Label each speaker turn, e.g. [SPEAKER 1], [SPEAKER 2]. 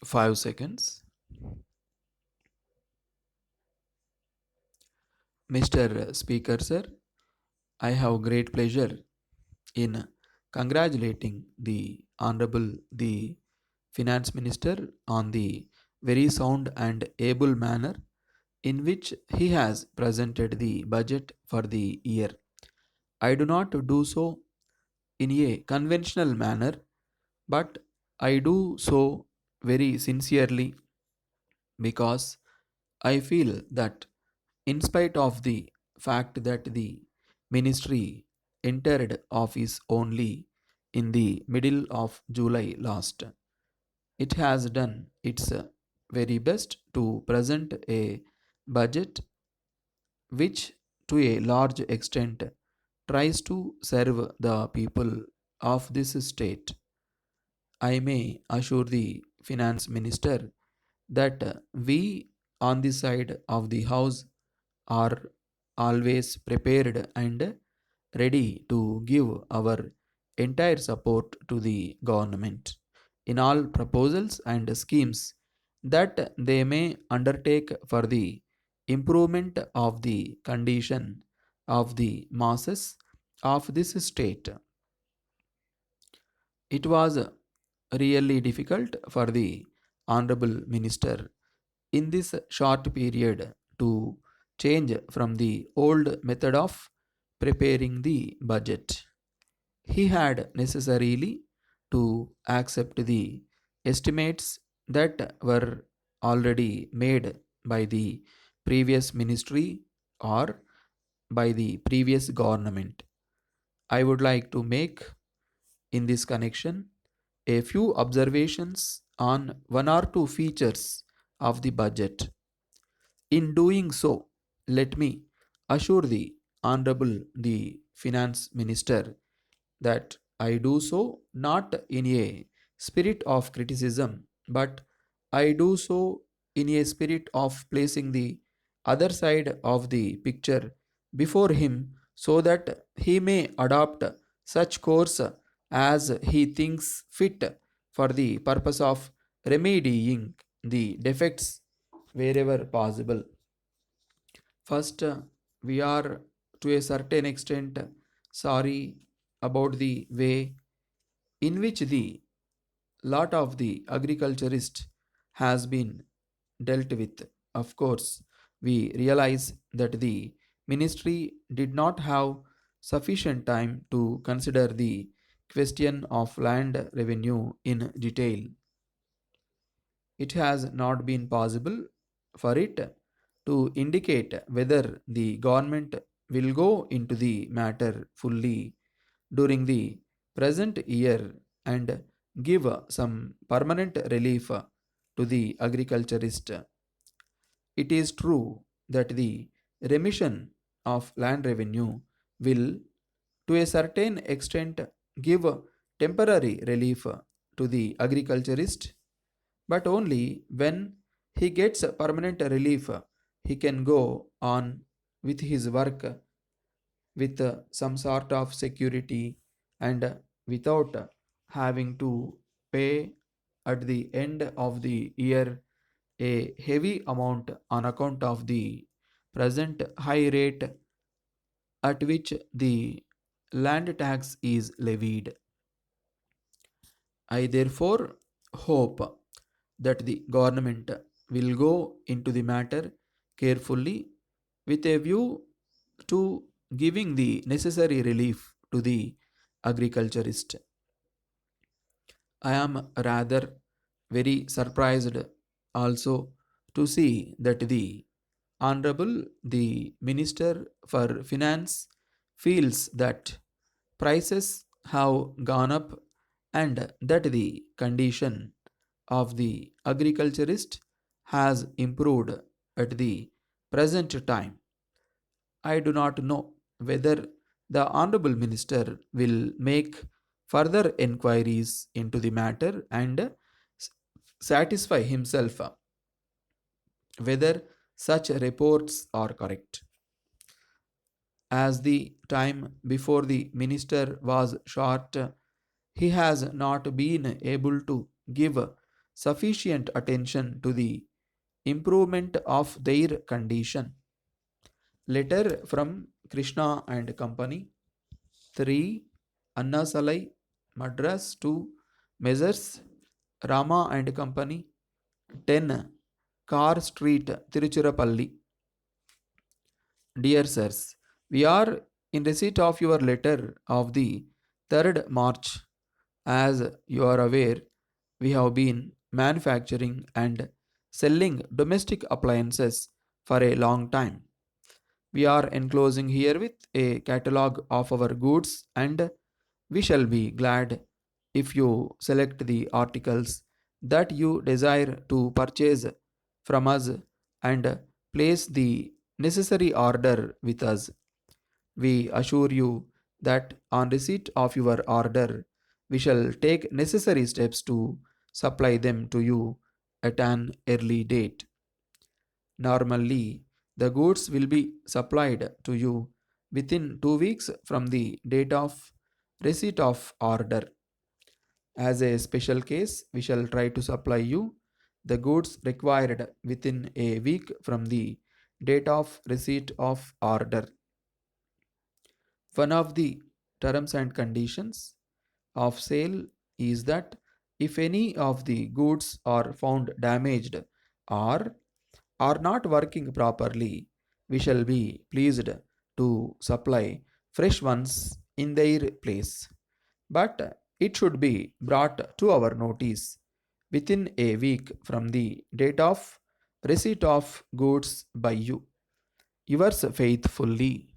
[SPEAKER 1] 5 seconds. Mr. Speaker, sir, I have great pleasure in congratulating the Honorable the Finance Minister on the very sound and able manner in which he has presented the budget for the year. I do not do so in a conventional manner, but I do so very sincerely because I feel that, in spite of the fact that the ministry entered office only in the middle of July last, it has done its very best to present a budget which, to a large extent, tries to serve the people of this state. I may assure the finance minister that we on the side of the house are always prepared and ready to give our entire support to the government in all proposals and schemes that they may undertake for the improvement of the condition of the masses of this state. It was really difficult for the Honorable Minister in this short period to change from the old method of preparing the budget. He had necessarily to accept the estimates that were already made by the previous ministry or by the previous government. I would like to make in this connection a few observations on one or two features of the budget. In doing so, let me assure the Honorable the Finance Minister that I do so not in a spirit of criticism, but I do so in a spirit of placing the other side of the picture before him so that he may adopt such course as he thinks fit for the purpose of remedying the defects wherever possible. First, we are to a certain extent sorry about the way in which the lot of the agriculturist has been dealt with. Of course, we realize that the ministry did not have sufficient time to consider the question of land revenue in detail. It has not been possible for it to indicate whether the government will go into the matter fully during the present year and give some permanent relief to the agriculturist. It is true that the remission of land revenue will, to a certain extent, give temporary relief to the agriculturist, but only when he gets permanent relief, he can go on with his work with some sort of security and without having to pay at the end of the year a heavy amount on account of the present high rate at which the land tax is levied. I therefore hope that the government will go into the matter carefully with a view to giving the necessary relief to the agriculturist. I am rather very surprised also to see that the Honorable the Minister for Finance feels that prices have gone up and that the condition of the agriculturist has improved at the present time. I do not know whether the Honorable Minister will make further enquiries into the matter and satisfy himself whether such reports are correct. As the time before the minister was short, he has not been able to give sufficient attention to the improvement of their condition. Letter from Krishna and Company. 3. Annasalai, Madras to Messrs. Rama and Company. 10. Car Street, Tiruchirappalli. Dear sirs, we are in receipt of your letter of the 3rd March. As you are aware, we have been manufacturing and selling domestic appliances for a long time. We are enclosing here with a catalog of our goods, and we shall be glad if you select the articles that you desire to purchase from us and place the necessary order with us. We assure you that on receipt of your order, we shall take necessary steps to supply them to you at an early date. Normally, the goods will be supplied to you within 2 weeks from the date of receipt of order. As a special case, we shall try to supply you the goods required within a week from the date of receipt of order. One of the terms and conditions of sale is that if any of the goods are found damaged or are not working properly, we shall be pleased to supply fresh ones in their place. But it should be brought to our notice within a week from the date of receipt of goods by you. Yours faithfully,